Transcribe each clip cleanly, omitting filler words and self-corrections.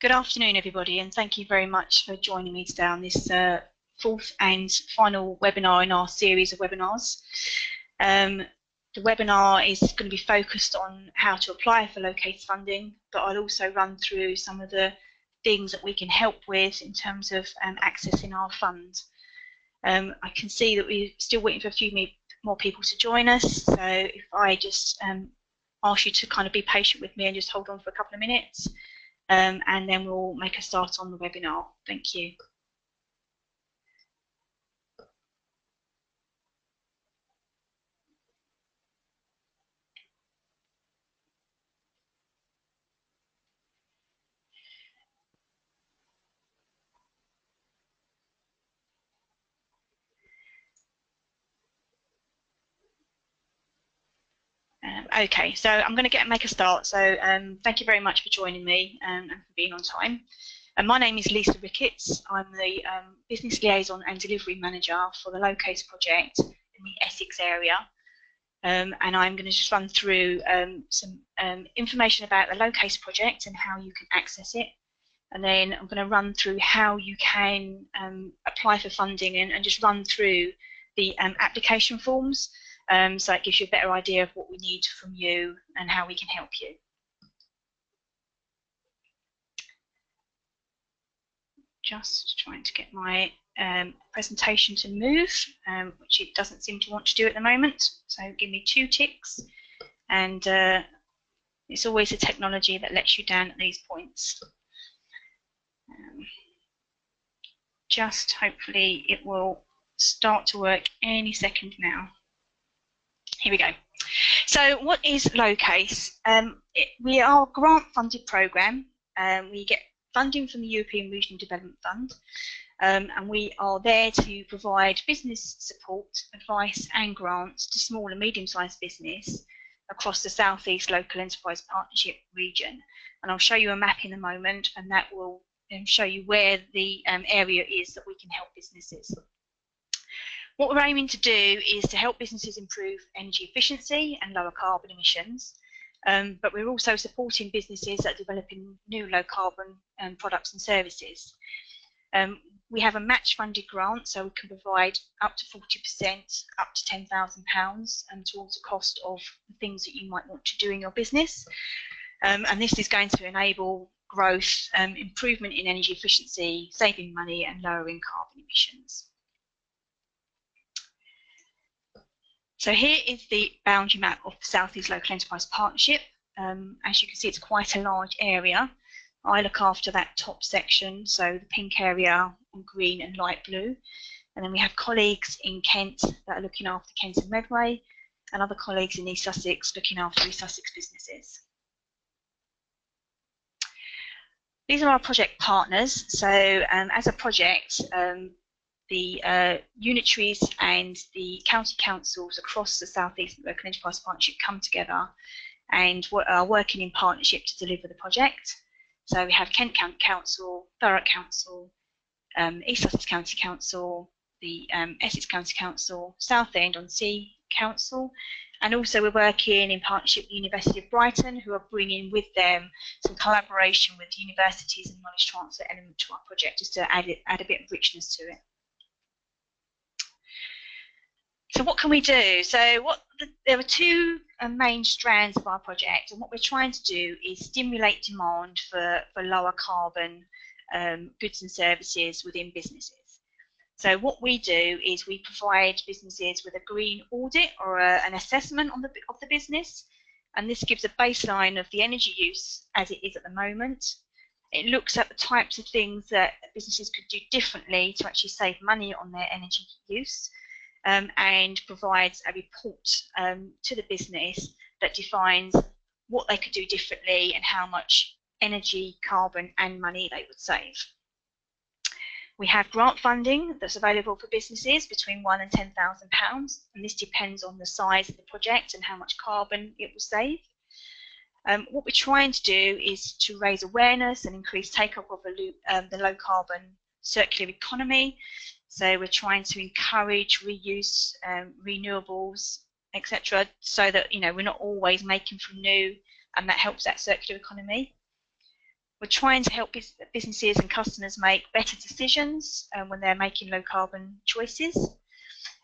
Good afternoon, everybody, and thank you very much for joining me today on this fourth and final webinar in our series of webinars. The webinar is going to be focused on how to apply for locator funding, but I'll also run through some of the things that we can help with in terms of accessing our fund. I can see that we're still waiting for a few more people to join us, so if I just ask you to kind of be patient with me and just hold on for a couple of minutes. And then we'll make a start on the webinar. Thank you. Okay, so I'm going to make a start. So thank you very much for joining me and for being on time. My name is Lisa Ricketts. I'm the Business Liaison and Delivery Manager for the Locator project in the Essex area. And I'm going to just run through some information about the Locator project and how you can access it. And then I'm going to run through how you can apply for funding and just run through the application forms. So it gives you a better idea of what we need from you and how we can help you. Just trying to get my presentation to move, which it doesn't seem to want to do at the moment. So give me 2 ticks. And it's always the technology that lets you down at these points. Just hopefully it will start to work any second now. Here we go. So what is LOCACE? We are a grant-funded programme. We get funding from the European Regional Development Fund, and we are there to provide business support, advice and grants to small and medium-sized business across the South East Local Enterprise Partnership region. And I'll show you a map in a moment, and that will show you where the area is that we can help businesses. What we're aiming to do is to help businesses improve energy efficiency and lower carbon emissions, but we're also supporting businesses that are developing new low carbon products and services. We have a match funded grant, so we can provide up to 40%, up to £10,000 towards the cost of the things that you might want to do in your business. And this is going to enable growth, improvement in energy efficiency, saving money and lowering carbon emissions. So here is the boundary map of the South East Local Enterprise Partnership. As you can see, it's quite a large area. I look after that top section, so the pink area on green and light blue. And then we have colleagues in Kent that are looking after Kent and Medway, and other colleagues in East Sussex looking after East Sussex businesses. These are our project partners. So as a project, the unitaries and the county councils across the South East Local Enterprise Partnership come together and are working in partnership to deliver the project. So we have Kent County Council, Thurrock Council, East Sussex County Council, the Essex County Council, Southend-on-Sea Council, and also we're working in partnership with the University of Brighton, who are bringing with them some collaboration with universities and knowledge transfer element to our project, just to add a bit of richness to it. So what can we do? So there are 2 main strands of our project, and what we're trying to do is stimulate demand for lower carbon goods and services within businesses. So what we do is we provide businesses with a green audit or an assessment of the business, and this gives a baseline of the energy use as it is at the moment. It looks at the types of things that businesses could do differently to actually save money on their energy use. And provides a report to the business that defines what they could do differently and how much energy, carbon and money they would save. We have grant funding that's available for businesses between £1,000 and £10,000, and this depends on the size of the project and how much carbon it will save. What we're trying to do is to raise awareness and increase take-up of the low carbon circular economy. So we're trying to encourage reuse, renewables, etc., so that we're not always making from new, and that helps that circular economy. We're trying to help businesses and customers make better decisions when they're making low carbon choices.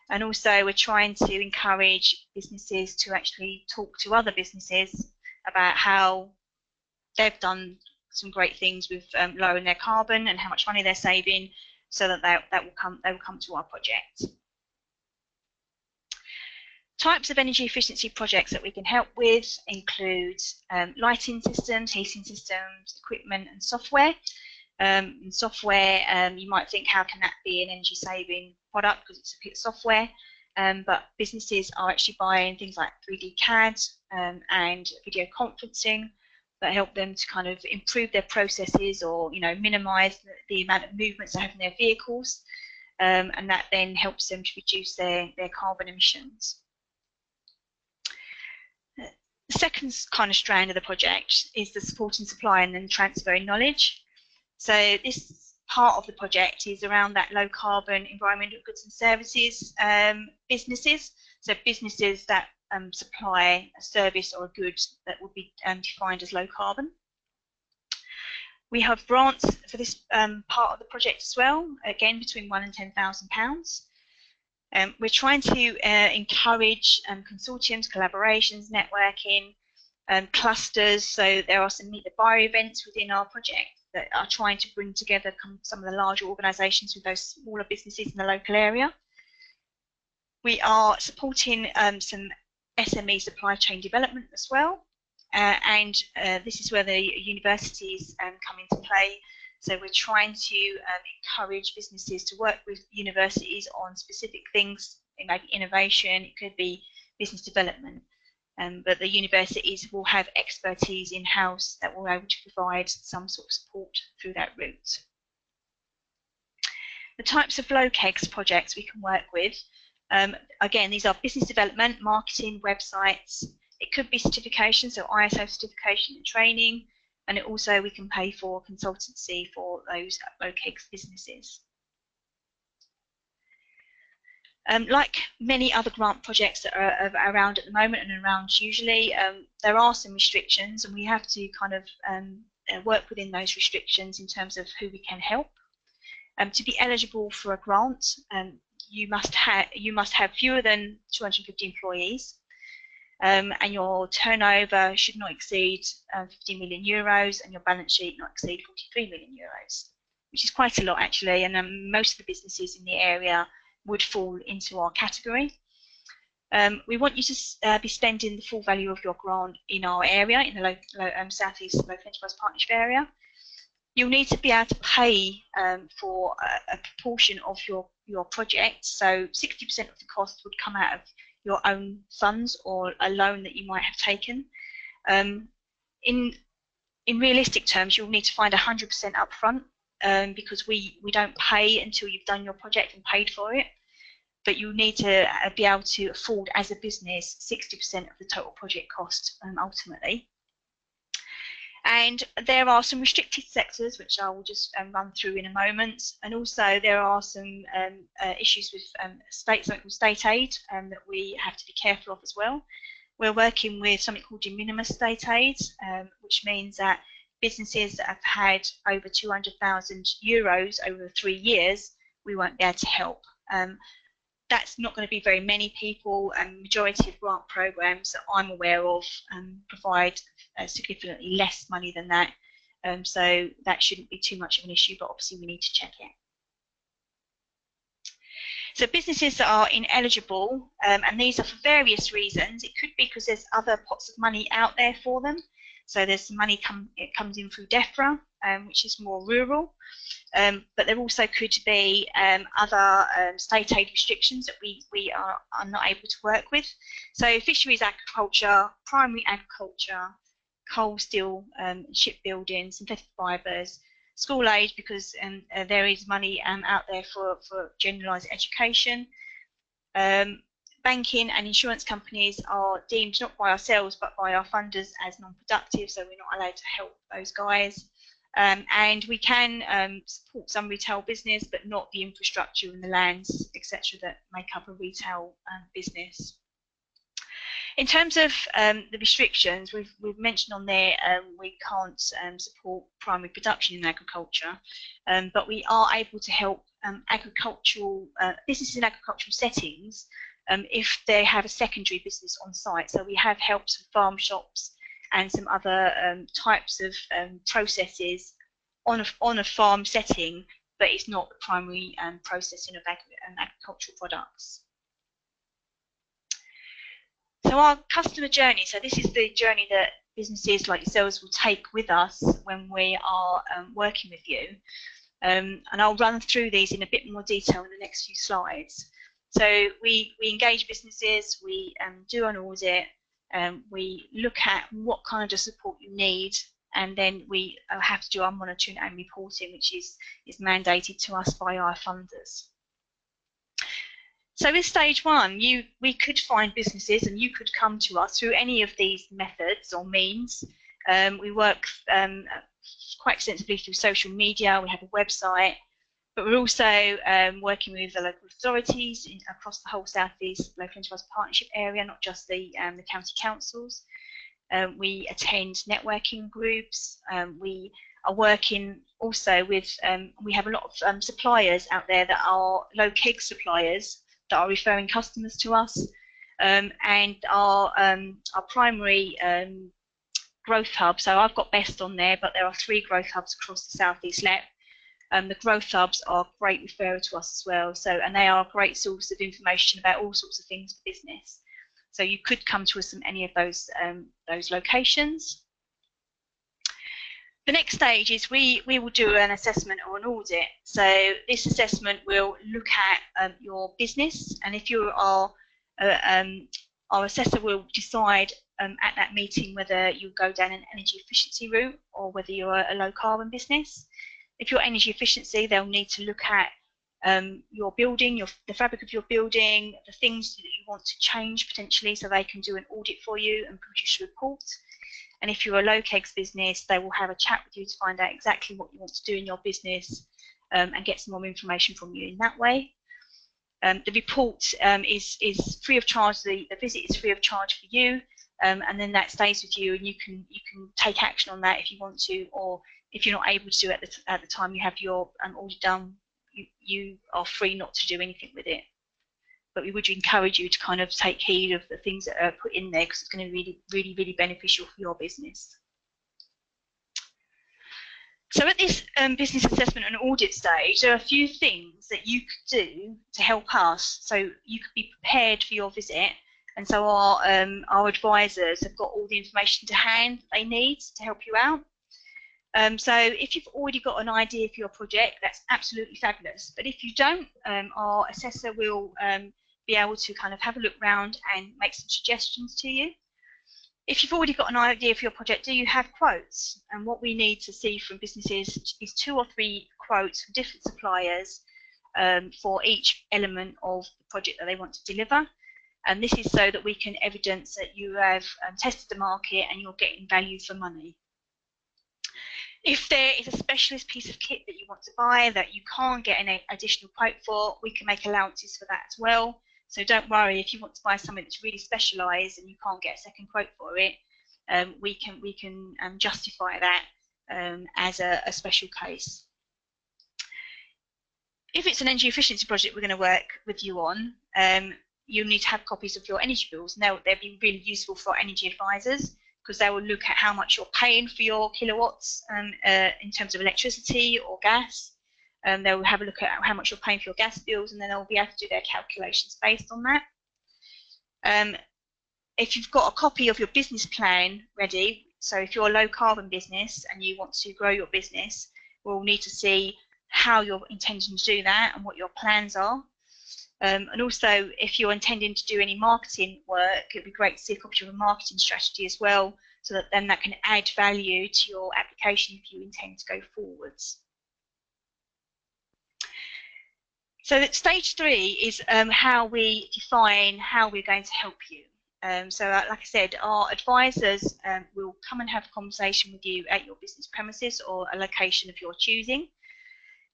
And also we're trying to encourage businesses to actually talk to other businesses about how they've done some great things with lowering their carbon and how much money they're saving, so that they will come to our project. Types of energy efficiency projects that we can help with include lighting systems, heating systems, equipment and software. You might think, how can that be an energy saving product because it's a bit of software, but businesses are actually buying things like 3D CAD and video conferencing that help them to kind of improve their processes, or minimize the amount of movements they have in their vehicles, and that then helps them to reduce their carbon emissions. The second kind of strand of the project is the supporting supply and then transferring knowledge. So this part of the project is around that low carbon environmental goods and services businesses. So businesses that supply a service or a good that would be defined as low carbon. We have grants for this part of the project as well, again between £1,000 and £10,000. We're trying to encourage consortiums, collaborations, networking, clusters. So there are some Meet the Buyer events within our project that are trying to bring together some of the larger organisations with those smaller businesses in the local area. We are supporting some SME supply chain development as well, and this is where the universities come into play. So we're trying to encourage businesses to work with universities on specific things. It may be innovation, it could be business development, but the universities will have expertise in-house that will be able to provide some sort of support through that route. The types of LOCEGS projects we can work with, again, these are business development, marketing, websites. It could be certification, so ISO certification and training, and also we can pay for consultancy for those LOCEGS businesses. Like many other grant projects that are around at the moment and around usually, there are some restrictions, and we have to kind of work within those restrictions in terms of who we can help. To be eligible for a grant, you must have fewer than 250 employees, and your turnover should not exceed 50 million euros, and your balance sheet not exceed 43 million euros, which is quite a lot actually, and most of the businesses in the area would fall into our category. We want you to be spending the full value of your grant in our area, in the South East Local Enterprise Partnership area. You'll need to be able to pay for a proportion of your project, so 60% of the cost would come out of your own funds or a loan that you might have taken. In realistic terms, you'll need to find 100% upfront, because we don't pay until you've done your project and paid for it. But you need to be able to afford as a business 60% of the total project cost ultimately. And there are some restricted sectors which I will just run through in a moment, and also there are some issues with state aid that we have to be careful of as well. We're working with something called de minimis state aid, which means that businesses that have had over 200,000 euros over 3 years, we won't be able to help. That's not going to be very many people, and majority of grant programs that I'm aware of provide significantly less money than that, so that shouldn't be too much of an issue, but obviously we need to check it. So businesses that are ineligible, and these are for various reasons. It could be because there's other pots of money out there for them. So there's some money it comes in through DEFRA, which is more rural, but there also could be other state aid restrictions that we are not able to work with. So fisheries agriculture, primary agriculture, coal, steel, shipbuilding, synthetic fibres, school aid, because there is money out there for generalised education. Banking and insurance companies are deemed not by ourselves but by our funders as non-productive, so we're not allowed to help those guys. And we can support some retail business, but not the infrastructure and the lands, etc., that make up a retail business. In terms of the restrictions, we've mentioned on there we can't support primary production in agriculture, but we are able to help agricultural businesses in agricultural settings if they have a secondary business on site. So we have helped some farm shops and some other types of processes on a farm setting, but it's not the primary processing of agricultural products. So our customer journey, so this is the journey that businesses like yourselves will take with us when we are working with you. And I'll run through these in a bit more detail in the next few slides. So we engage businesses, we do an audit, we look at what kind of support you need, and then we have to do our monitoring and reporting, which is mandated to us by our funders. So with stage one, we could find businesses and you could come to us through any of these methods or means. We work quite extensively through social media, we have a website, but we're also working with the local authorities across the whole South East Local Enterprise Partnership area, not just the county councils. We attend networking groups. We are working also with, we have a lot of suppliers out there that are low keg suppliers that are referring customers to us, and our primary growth hub. So I've got Best on there, but there are 3 growth hubs across the South East LEP. The growth hubs are a great referrer to us as well. So, and they are a great source of information about all sorts of things for business. So you could come to us from any of those locations. The next stage is we will do an assessment or an audit. So this assessment will look at your business, and if you are, our assessor will decide at that meeting whether you go down an energy efficiency route or whether you're a low carbon business. If you're energy efficiency, they'll need to look at your building, the fabric of your building, the things that you want to change potentially, so they can do an audit for you and produce a report. And if you're a low kegs business, they will have a chat with you to find out exactly what you want to do in your business and get some more information from you in that way. The report is free of charge. The visit is free of charge for you, and then that stays with you, and you can take action on that if you want to, or if you're not able to at the time you have your audit done, you are free not to do anything with it. But we would encourage you to kind of take heed of the things that are put in there, because it's going to be really beneficial for your business. So at this business assessment and audit stage, there are a few things that you could do to help us, so you could be prepared for your visit, and so our advisors have got all the information to hand they need to help you out. So if you've already got an idea for your project, that's absolutely fabulous. But if you don't, our assessor will be able to kind of have a look round and make some suggestions to you. If you've already got an idea for your project, do you have quotes? And what we need to see from businesses is 2 or 3 quotes from different suppliers for each element of the project that they want to deliver. And this is so that we can evidence that you have tested the market and you're getting value for money. If there is a specialist piece of kit that you want to buy that you can't get an additional quote for, we can make allowances for that as well. So don't worry if you want to buy something that's really specialised and you can't get a second quote for it. We can justify that as a special case. If it's an energy efficiency project we're going to work with you on, you'll need to have copies of your energy bills. Now they'll be really useful for energy advisors, because they will look at how much you're paying for your kilowatts in terms of electricity or gas. They will have a look at how much you're paying for your gas bills, and then they'll be able to do their calculations based on that. If you've got a copy of your business plan ready, so if you're a low carbon business and you want to grow your business, we'll need to see how you're intending to do that and what your plans are. And also, if you're intending to do any marketing work, it'd be great to see a copy of a marketing strategy as well, so that then that can add value to your application if you intend to go forwards. So that stage 3 is how we define how we're going to help you. So like I said, our advisors will come and have a conversation with you at your business premises or a location of your choosing.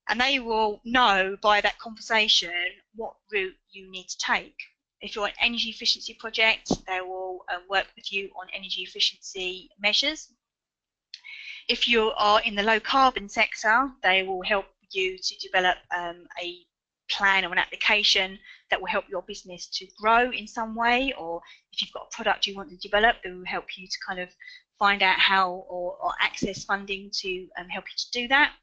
And they will know by that conversation what route you need to take. If you're an energy efficiency project, they will work with you on energy efficiency measures. If you are in the low carbon sector, they will help you to develop a plan or an application that will help your business to grow in some way, or if you've got a product you want to develop, they will help you to kind of find out how or access funding to help you to do that.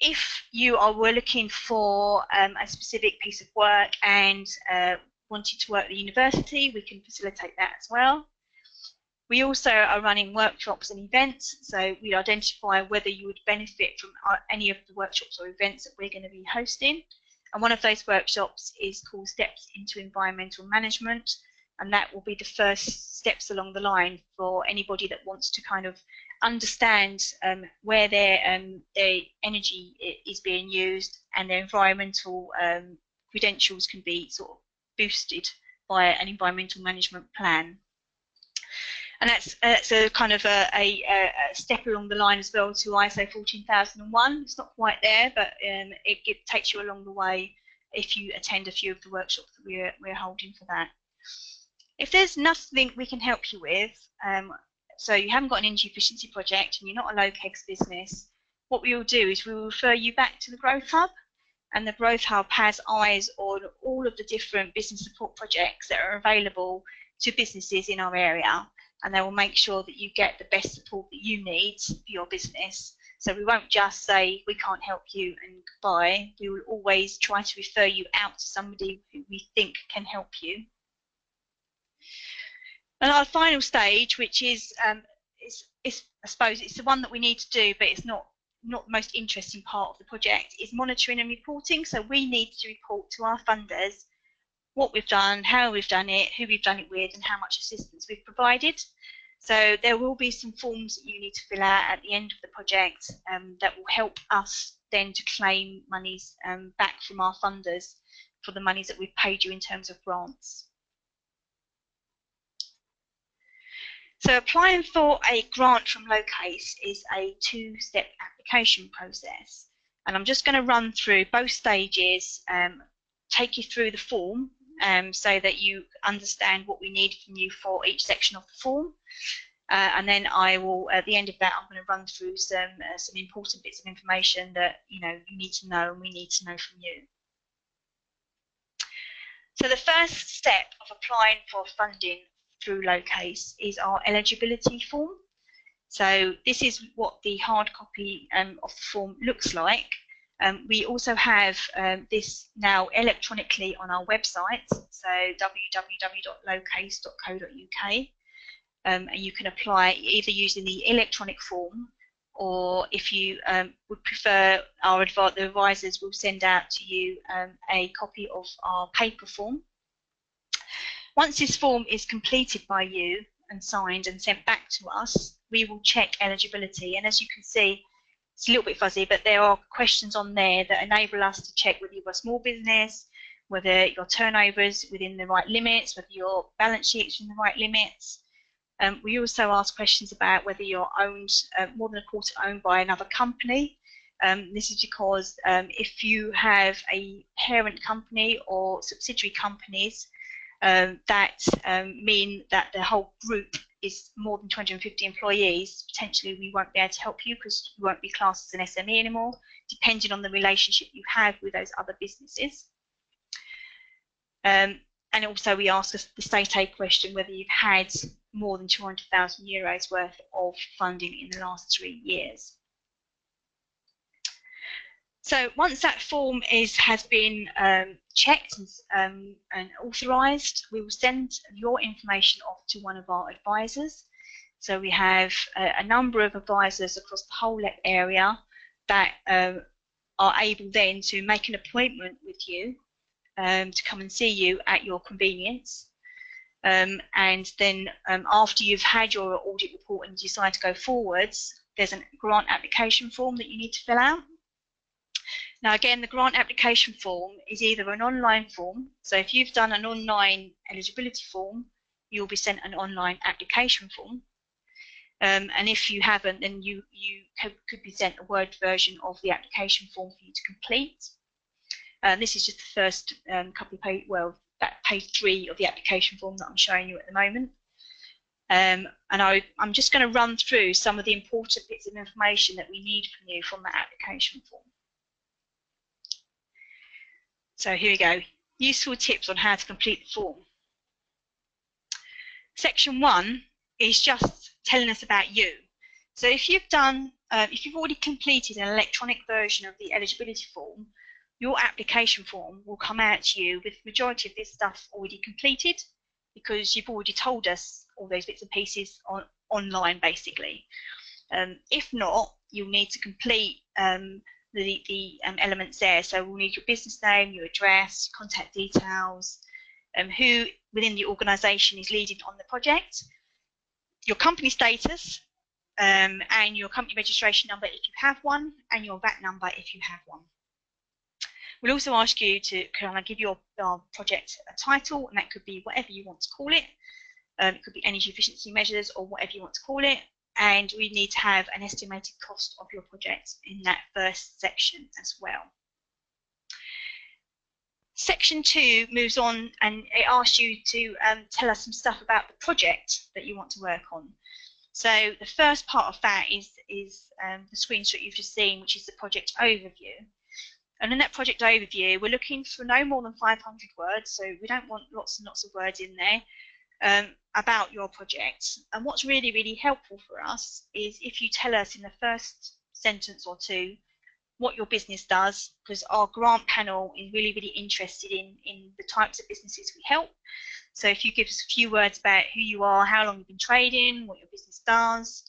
If you were looking for a specific piece of work and wanted to work at the university, we can facilitate that as well. We also are running workshops and events, so we identify whether you would benefit from any of the workshops or events that we're going to be hosting. And one of those workshops is called Steps into Environmental Management, and that will be the first steps along the line for anybody that wants to kind of understand where their energy is being used, and their environmental credentials can be sort of boosted by an environmental management plan. And that's a kind of a step along the line as well to ISO 14001. It's not quite there, but it takes you along the way if you attend a few of the workshops that we're holding for that. If there's nothing we can help you with, so you haven't got an energy efficiency project and you're not a low-kegs business, what we will do is we will refer you back to the Growth Hub, and the Growth Hub has eyes on all of the different business support projects that are available to businesses in our area, and they will make sure that you get the best support that you need for your business. So we won't just say we can't help you and goodbye. We will always try to refer you out to somebody who we think can help you. And our final stage, which is I suppose it's the one that we need to do, but it's not the most interesting part of the project, is monitoring and reporting. So we need to report to our funders what we've done, how we've done it, who we've done it with, and how much assistance we've provided. So there will be some forms that you need to fill out at the end of the project that will help us then to claim monies back from our funders for the monies that we've paid you in terms of grants. So applying for a grant from LOCASE is a two-step application process. And I'm just going to run through both stages, take you through the form so that you understand what we need from you for each section of the form. And then I will, at the end of that, I'm going to run through some important bits of information that you need to know and we need to know from you. So the first step of applying for funding through LOCASE is our eligibility form. So this is what the hard copy of the form looks like. We also have this now electronically on our website, so www.locase.co.uk, and you can apply either using the electronic form, or if you would prefer, the advisors will send out to you a copy of our paper form. Once this form is completed by you and signed and sent back to us, we will check eligibility, and as you can see, it's a little bit fuzzy, but there are questions on there that enable us to check whether you're a small business, whether your turnover is within the right limits, whether your balance sheet is in the right limits. We also ask questions about whether you're owned, more than a quarter owned by another company. This is because if you have a parent company or subsidiary companies that mean that the whole group is more than 250 employees, potentially we won't be able to help you because you won't be classed as an SME anymore, depending on the relationship you have with those other businesses. And also we ask the state aid question whether you've had more than €200,000 worth of funding in the last 3 years. So once that form has been checked and authorised, we will send your information off to one of our advisors. So we have a number of advisors across the whole area that are able then to make an appointment with you to come and see you at your convenience. And then after you've had your audit report and decide to go forwards, there's a grant application form that you need to fill out. Now again, the grant application form is either an online form, so if you've done an online eligibility form, you'll be sent an online application form. And if you haven't, then you could be sent a Word version of the application form for you to complete. This is just the first couple of pages, well, that page 3 of the application form that I'm showing you at the moment. And I'm just going to run through some of the important bits of information that we need from you from that application form. So here we go. Useful tips on how to complete the form. Section 1 is just telling us about you. So if you've already completed an electronic version of the eligibility form, your application form will come out to you with the majority of this stuff already completed, because you've already told us all those bits and pieces online, basically. If not, you'll need to complete the elements there. So we'll need your business name, your address, contact details, who within the organisation is leading on the project, your company status, and your company registration number if you have one, and your VAT number if you have one. We'll also ask you to kind of give your project a title, and that could be whatever you want to call it. It could be energy efficiency measures or whatever you want to call it. And we need to have an estimated cost of your project in that first section as well. Section 2 moves on and it asks you to tell us some stuff about the project that you want to work on. So the first part of that is the screenshot you've just seen, which is the project overview. And in that project overview, we're looking for no more than 500 words, so we don't want lots and lots of words in there about your project. And what's really, really helpful for us is if you tell us in the first sentence or two what your business does, because our grant panel is really, really interested in the types of businesses we help. So if you give us a few words about who you are, how long you've been trading, what your business does,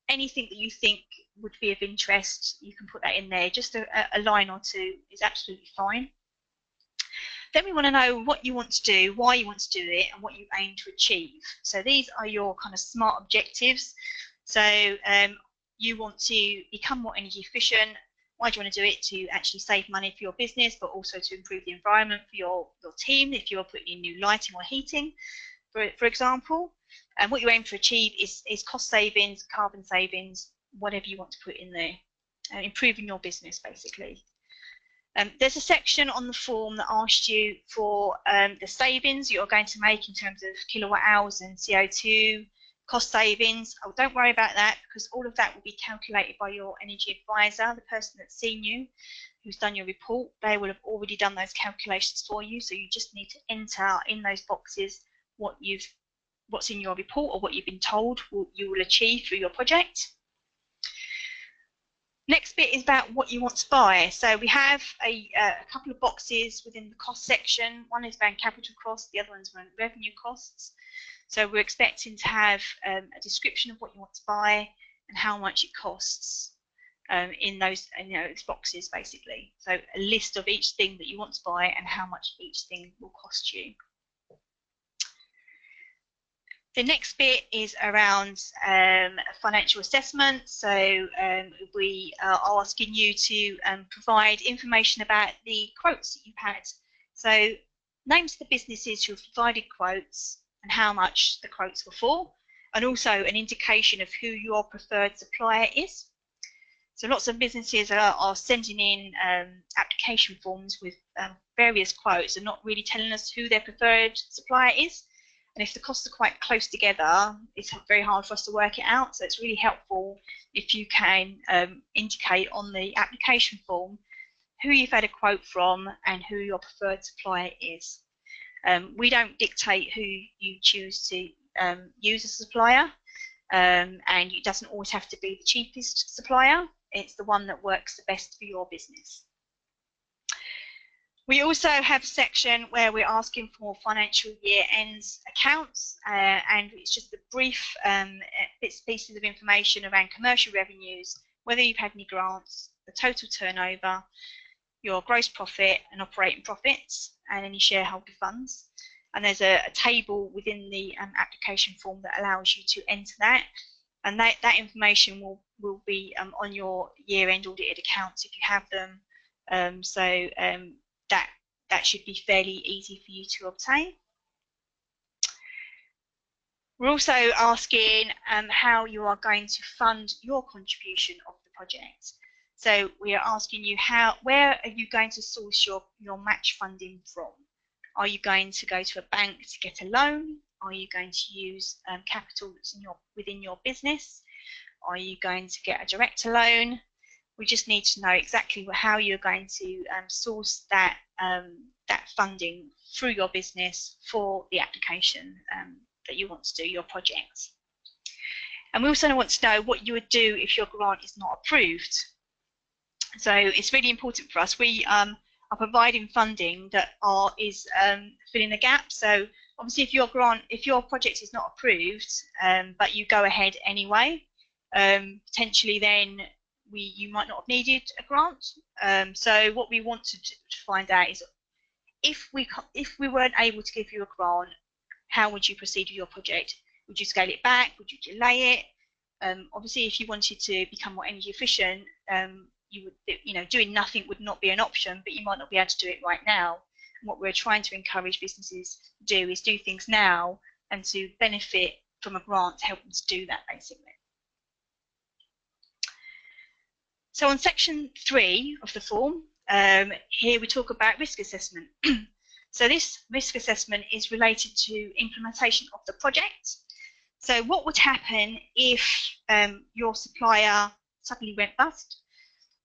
anything that you think would be of interest, you can put that in there. Just a line or two is absolutely fine. Then we want to know what you want to do, why you want to do it, and what you aim to achieve. So these are your kind of SMART objectives. So you want to become more energy efficient. Why do you want to do it? To actually save money for your business, but also to improve the environment for your team if you're putting in new lighting or heating, for example. And what you aim to achieve is cost savings, carbon savings, whatever you want to put in there, improving your business basically. There's a section on the form that asks you for the savings you're going to make in terms of kilowatt hours and CO2 cost savings. Oh, don't worry about that, because all of that will be calculated by your energy advisor, the person that's seen you, who's done your report. They will have already done those calculations for you, so you just need to enter in those boxes what's in your report or what you've been told you will achieve through your project. Next bit is about what you want to buy. So we have a couple of boxes within the cost section. One is around capital costs, the other one's around revenue costs. So we're expecting to have a description of what you want to buy and how much it costs in those boxes basically. So a list of each thing that you want to buy and how much each thing will cost you. The next bit is around financial assessment. So we are asking you to provide information about the quotes that you've had. So names of the businesses who have provided quotes and how much the quotes were for, and also an indication of who your preferred supplier is. So lots of businesses are sending in application forms with various quotes and not really telling us who their preferred supplier is. And if the costs are quite close together, it's very hard for us to work it out. So it's really helpful if you can indicate on the application form who you've had a quote from and who your preferred supplier is. We don't dictate who you choose to use as a supplier, and it doesn't always have to be the cheapest supplier. It's the one that works the best for your business. We also have a section where we're asking for financial year ends accounts, and it's just a brief pieces of information around commercial revenues, whether you've had any grants, the total turnover, your gross profit and operating profits, and any shareholder funds. And there's a table within the application form that allows you to enter that, and that information will be on your year-end audited accounts if you have them. That should be fairly easy for you to obtain. We're also asking how you are going to fund your contribution of the project. So we are asking you where are you going to source your match funding from? Are you going to go to a bank to get a loan? Are you going to use capital that's within your business? Are you going to get a director loan? We just need to know exactly how you're going to source that that funding through your business for the application that you want to do, your project. And we also want to know what you would do if your grant is not approved. So it's really important for us. We are providing funding that is filling the gap. So obviously, if your project is not approved, but you go ahead anyway, potentially then you might not have needed a grant. So what we want to find out is if we weren't able to give you a grant, how would you proceed with your project? Would you scale it back? Would you delay it? Obviously, if you wanted to become more energy efficient, doing nothing would not be an option, but you might not be able to do it right now. And what we're trying to encourage businesses to do is do things now and to benefit from a grant to help them to do that, basically. So on section 3 of the form, here we talk about risk assessment. So this risk assessment is related to implementation of the project. So what would happen if your supplier suddenly went bust,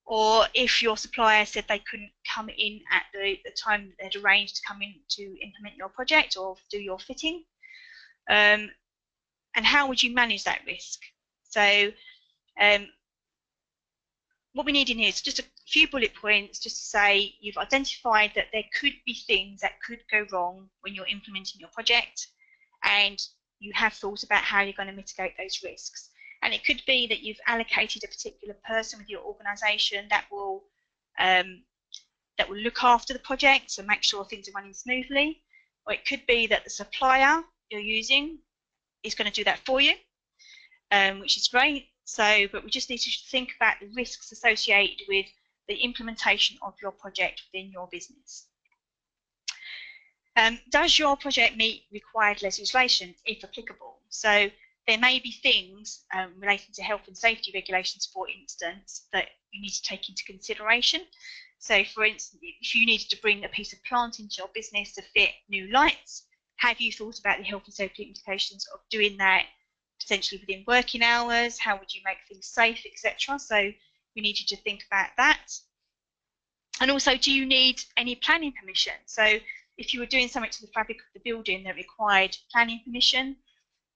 or if your supplier said they couldn't come in at the time that they'd arranged to come in to implement your project or do your fitting? And how would you manage that risk? So what we need in here is just a few bullet points just to say you've identified that there could be things that could go wrong when you're implementing your project, and you have thought about how you're going to mitigate those risks. And it could be that you've allocated a particular person with your organisation that will look after the project, so make sure things are running smoothly. Or it could be that the supplier you're using is going to do that for you, which is great. So, but we just need to think about the risks associated with the implementation of your project within your business. Does your project meet required legislation, if applicable? So there may be things relating to health and safety regulations, for instance, that you need to take into consideration. So for instance, if you needed to bring a piece of plant into your business to fit new lights, have you thought about the health and safety implications of doing that potentially within working hours? How would you make things safe, etc.? So we need you to think about that. And also, do you need any planning permission? So if you were doing something to the fabric of the building that required planning permission,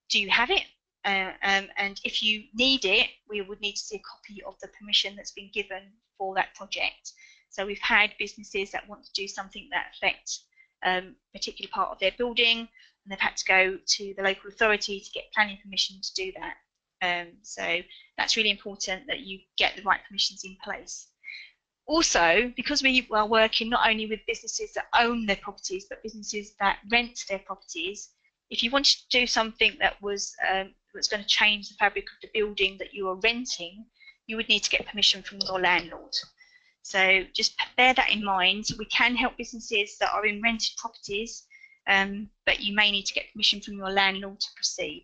do you have it? And if you need it, we would need to see a copy of the permission that's been given for that project. So we've had businesses that want to do something that affects a particular part of their building, and they've had to go to the local authority to get planning permission to do that. So that's really important that you get the right permissions in place. Also, because we are working not only with businesses that own their properties, but businesses that rent their properties, if you wanted to do something that was going to change the fabric of the building that you are renting, you would need to get permission from your landlord. So just bear that in mind. We can help businesses that are in rented properties, but you may need to get permission from your landlord to proceed.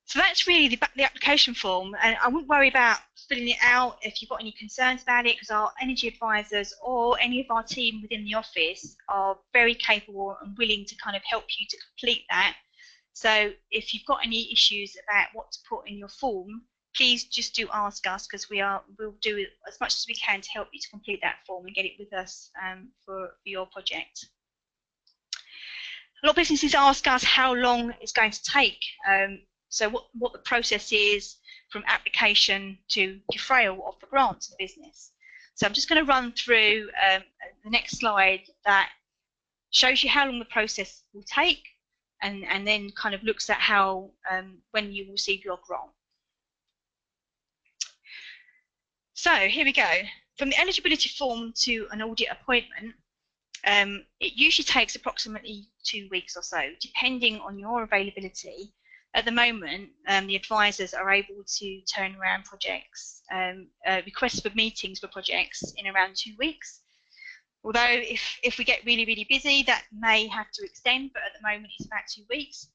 So that's really the application form, and I wouldn't worry about filling it out if you've got any concerns about it, because our energy advisors or any of our team within the office are very capable and willing to kind of help you to complete that. So if you've got any issues about what to put in your form, please just do ask us, because we'll do as much as we can to help you to complete that form and get it with us for your project. A lot of businesses ask us how long it's going to take. So what the process is from application to deferral of the grant to the business. So I'm just going to run through the next slide that shows you how long the process will take, and then kind of looks at how when you receive your grant. So here we go. From the eligibility form to an audit appointment, it usually takes approximately 2 weeks or so, depending on your availability. At the moment, the advisors are able to turn around projects, requests for meetings for projects in around 2 weeks. Although if we get really, really busy, that may have to extend, but at the moment it's about 2 weeks.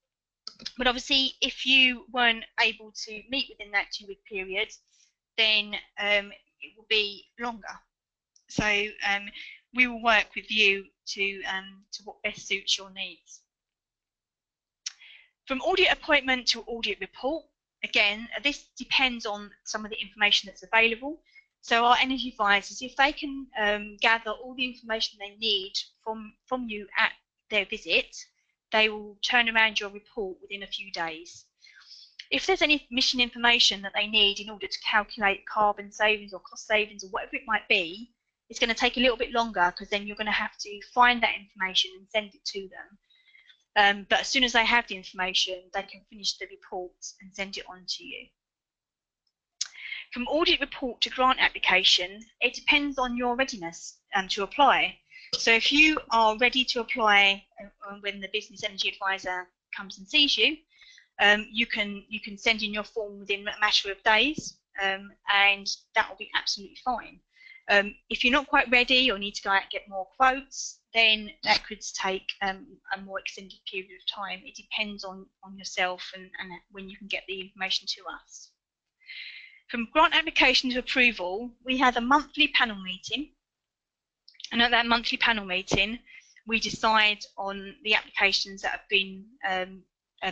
But obviously, if you weren't able to meet within that 2 week period, then it will be longer. So we will work with you to what best suits your needs. From audit appointment to audit report, again, this depends on some of the information that's available. So our energy advisors, if they can gather all the information they need from you at their visit, they will turn around your report within a few days. If there's any missing information that they need in order to calculate carbon savings or cost savings or whatever it might be, it's going to take a little bit longer, because then you're going to have to find that information and send it to them. But as soon as they have the information, they can finish the report and send it on to you. From audit report to grant application, it depends on your readiness to apply. So if you are ready to apply when the business energy advisor comes and sees you, you can send in your form within a matter of days, and that will be absolutely fine. If you're not quite ready or need to go out and get more quotes, then that could take a more extended period of time. It depends on yourself and when you can get the information to us. From grant application to approval, we have a monthly panel meeting, and at that monthly panel meeting, we decide on the applications that have been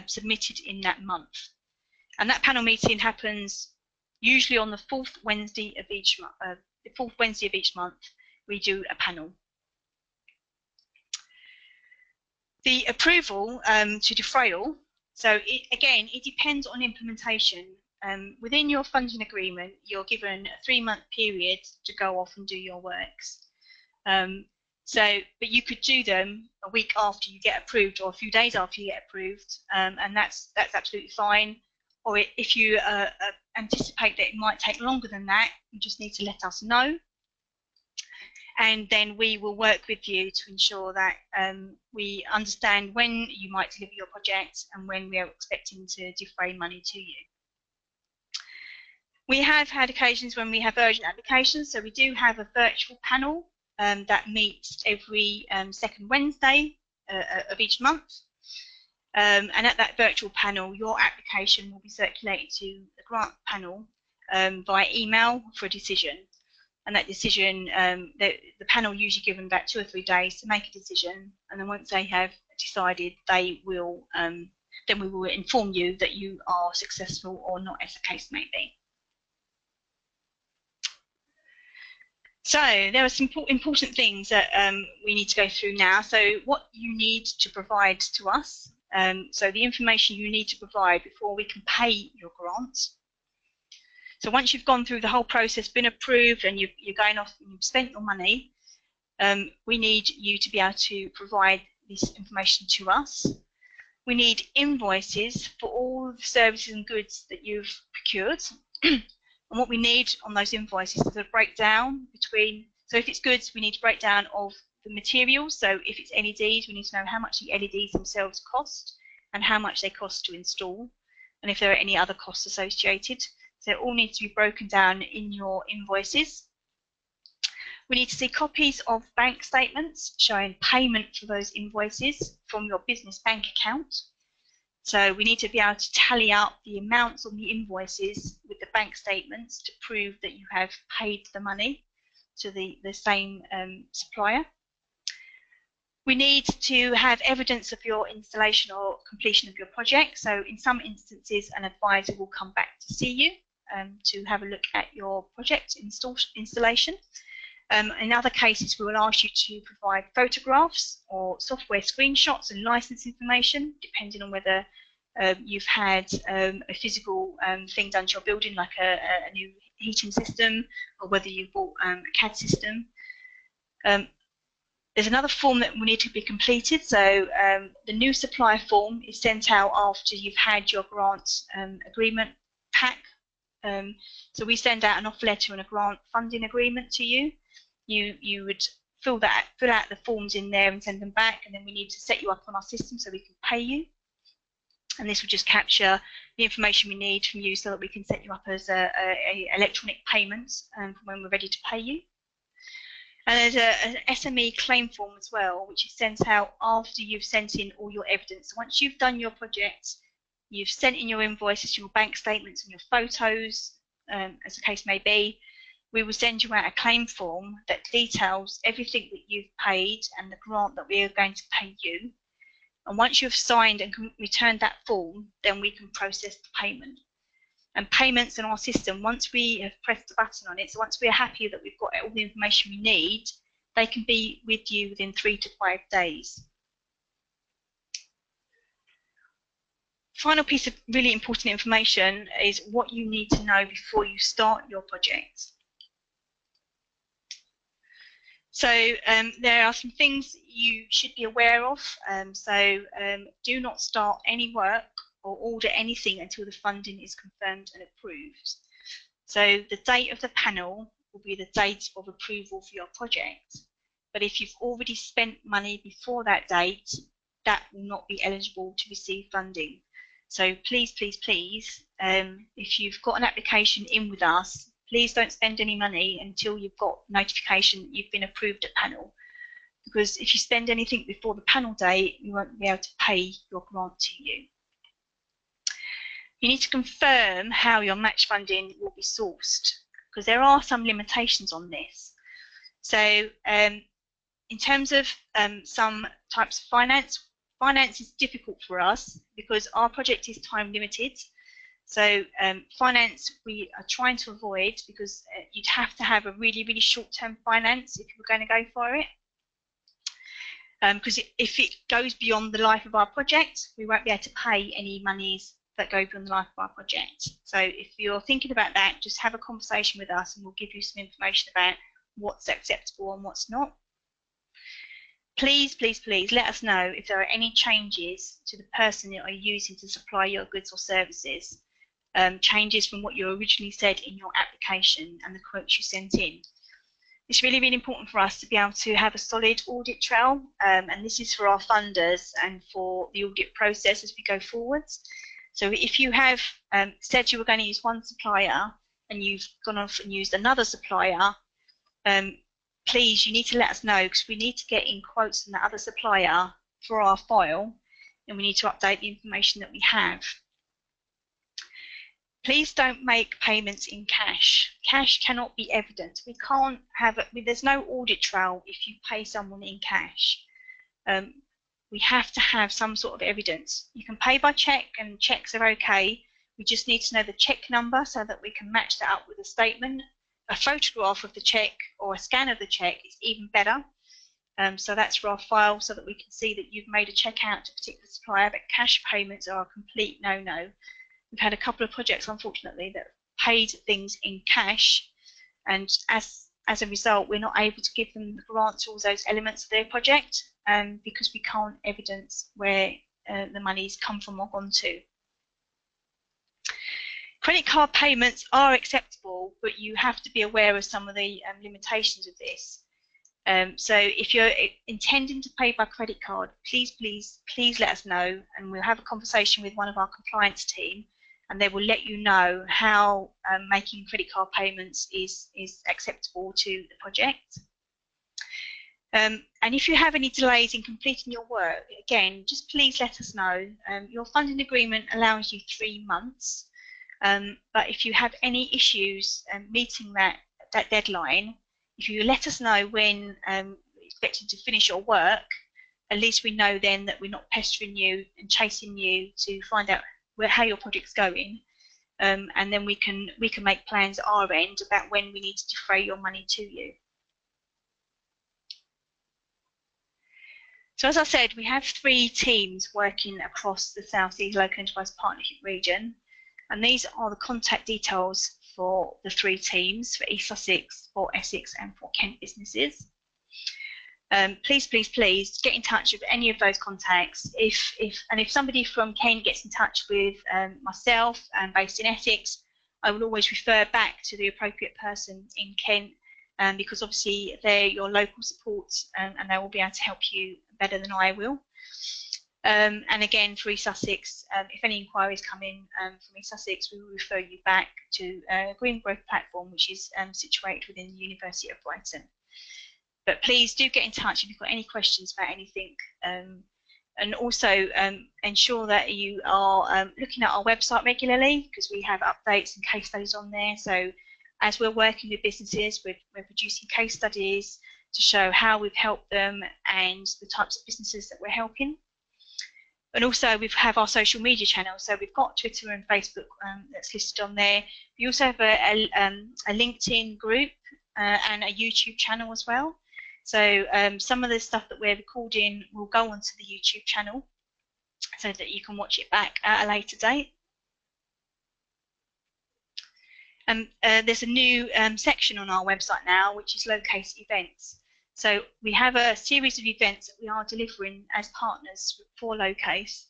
submitted in that month. And that panel meeting happens usually on the fourth Wednesday of each month. The fourth Wednesday of each month, we do a panel. The approval to defrayal, so again, it depends on implementation. Within your funding agreement, you're given a 3-month period to go off and do your works. But you could do them a week after you get approved, or a few days after you get approved, and that's absolutely fine. Or if you anticipate that it might take longer than that, you just need to let us know, and then we will work with you to ensure that we understand when you might deliver your project and when we are expecting to defray money to you. We have had occasions when we have urgent applications, so we do have a virtual panel that meets every second Wednesday of each month. And at that virtual panel, your application will be circulated to the grant panel via email for a decision. And that decision, the panel usually give them about 2 or 3 days to make a decision. And then once they have decided, they will then we will inform you that you are successful or not, as the case may be. So there are some important things that we need to go through now. So what you need to provide to us. So the information you need to provide before we can pay your grant. So once you've gone through the whole process, been approved, and you're going off and you've spent your money, we need you to be able to provide this information to us. We need invoices for all the services and goods that you've procured. And what we need on those invoices is a breakdown between, so if it's goods, we need a breakdown of the materials. So if it's LEDs, we need to know how much the LEDs themselves cost and how much they cost to install, and if there are any other costs associated. So it all needs to be broken down in your invoices. We need to see copies of bank statements showing payment for those invoices from your business bank account. So we need to be able to tally up the amounts on the invoices with the bank statements to prove that you have paid the money to the same supplier. We need to have evidence of your installation or completion of your project. So in some instances, an advisor will come back to see you to have a look at your project installation. In other cases, we will ask you to provide photographs or software screenshots and license information, depending on whether you've had a physical thing done to your building, like a new heating system, or whether you've bought a CAD system. There's another form that will need to be completed. So the new supplier form is sent out after you've had your grant agreement pack. So we send out an offer letter and a grant funding agreement to you. You would fill out the forms in there and send them back, and then we need to set you up on our system so we can pay you. And this will just capture the information we need from you so that we can set you up as a electronic payment for when we're ready to pay you. And there's an SME claim form as well, which is sent out after you've sent in all your evidence. So once you've done your project, you've sent in your invoices, your bank statements, and your photos, as the case may be, we will send you out a claim form that details everything that you've paid and the grant that we are going to pay you. And once you've signed and returned that form, then we can process the payment. And payments in our system, once we have pressed the button on it, so once we're happy that we've got all the information we need, they can be with you within 3 to 5 days. Final piece of really important information is what you need to know before you start your project. So there are some things you should be aware of. Do not start any work or order anything until the funding is confirmed and approved. So the date of the panel will be the date of approval for your project. But if you've already spent money before that date, that will not be eligible to receive funding. So please, please, please, if you've got an application in with us, please don't spend any money until you've got notification that you've been approved at panel. Because if you spend anything before the panel date, we won't be able to pay your grant to you. You need to confirm how your match funding will be sourced, because there are some limitations on this. So in terms of some types of finance, finance is difficult for us because our project is time limited. So finance we are trying to avoid, because you'd have to have a really, really short-term finance if you were going to go for it. Because if it goes beyond the life of our project, we won't be able to pay any monies that go beyond the life of our project. So if you're thinking about that, just have a conversation with us and we'll give you some information about what's acceptable and what's not. Please, please, please let us know if there are any changes to the person that you're using to supply your goods or services, changes from what you originally said in your application and the quotes you sent in. It's really, really important for us to be able to have a solid audit trail, and this is for our funders and for the audit process as we go forwards. So if you have said you were going to use one supplier and you've gone off and used another supplier, please, you need to let us know, because we need to get in quotes from the other supplier for our file, and we need to update the information that we have. Please don't make payments in cash. Cash cannot be evidence. We can't have it. There's no audit trail if you pay someone in cash. We have to have some sort of evidence. You can pay by check, and checks are okay. We just need to know the check number so that we can match that up with a statement. A photograph of the check or a scan of the check is even better. So that's for our file, so that we can see that you've made a check out to a particular supplier, but cash payments are a complete no-no. We've had a couple of projects, unfortunately, that paid things in cash, and as a result, we're not able to give them the grant to all those elements of their project, because we can't evidence where the money's come from or gone to. Credit card payments are acceptable, but you have to be aware of some of the limitations of this. So if you're intending to pay by credit card, please, please, please let us know, and we'll have a conversation with one of our compliance team, and they will let you know how making credit card payments is acceptable to the project. And if you have any delays in completing your work, again, just please let us know. Your funding agreement allows you 3 months. But if you have any issues meeting that deadline, if you let us know when you're expected to finish your work, at least we know then that we're not pestering you and chasing you to find out how your project's going, and then we can make plans at our end about when we need to defray your money to you. So as I said, we have 3 teams working across the South East Local Enterprise Partnership region. And these are the contact details for the 3 teams, for East Sussex, for Essex and for Kent businesses. Please, please, please get in touch with any of those contacts. If somebody from Kent gets in touch with myself and based in Essex, I will always refer back to the appropriate person in Kent, because obviously they're your local support, and they will be able to help you better than I will. And again, for East Sussex, if any inquiries come in from East Sussex, we will refer you back to Green Growth Platform, which is situated within the University of Brighton. But please do get in touch if you've got any questions about anything. And also ensure that you are looking at our website regularly, because we have updates and case studies on there. So as we're working with businesses, we're producing case studies to show how we've helped them and the types of businesses that we're helping. And also we have our social media channels. So we've got Twitter and Facebook that's listed on there. We also have a LinkedIn group and a YouTube channel as well. So some of the stuff that we're recording will go onto the YouTube channel so that you can watch it back at a later date. There's a new section on our website now, which is Locase Events. So we have a series of events that we are delivering as partners for Locase,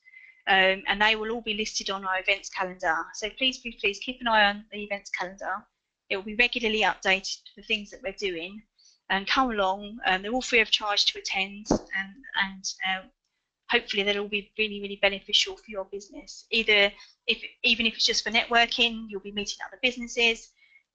and they will all be listed on our events calendar. So please keep an eye on the events calendar. It will be regularly updated for things that we're doing, and come along. They're all free of charge to attend, and hopefully they'll all be really, really beneficial for your business. Even if it's just for networking, you'll be meeting other businesses.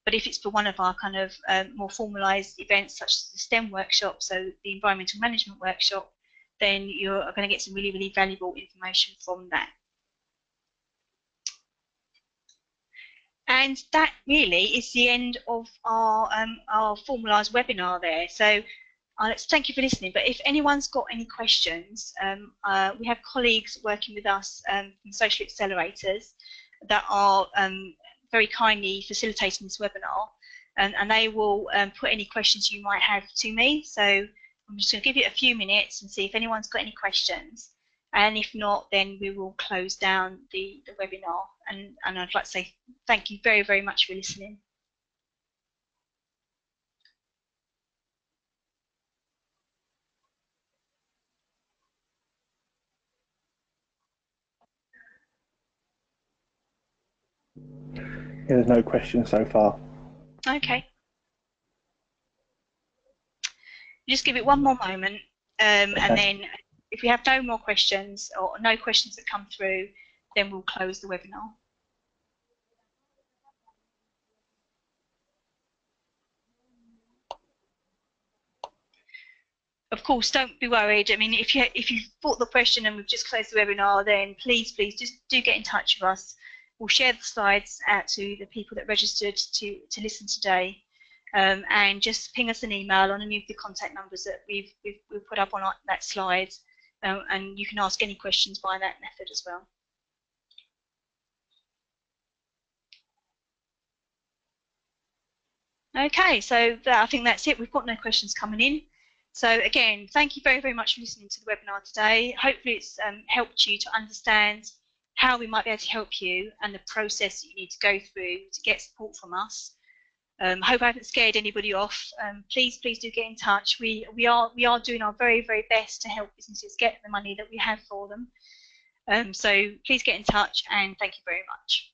But if it's for one of our kind of more formalised events, such as the STEM workshop, so the environmental management workshop, then you're going to get some really, really valuable information from that. And that really is the end of our formalised webinar there. So thank you for listening. But if anyone's got any questions, we have colleagues working with us from Social Accelerators that are very kindly facilitating this webinar, and they will put any questions you might have to me. So I'm just going to give it a few minutes and see if anyone's got any questions, and if not, then we will close down the webinar. And I'd like to say thank you very, very much for listening. There's no questions so far. Okay. Just give it one more moment, okay. And then if we have no more questions or no questions that come through, then we'll close the webinar. Of course, don't be worried. I mean, if you thought the question and we've just closed the webinar, then please just do get in touch with us. We'll share the slides out to the people that registered to listen today, and just ping us an email on any of the contact numbers that we've put up on that slide, and you can ask any questions by that method as well. Okay, so I think that's it. We've got no questions coming in. So again, thank you very, very much for listening to the webinar today. Hopefully it's helped you to understand how we might be able to help you and the process that you need to go through to get support from us. Hope I haven't scared anybody off. Please do get in touch. We are doing our very, very best to help businesses get the money that we have for them. So please get in touch, and thank you very much.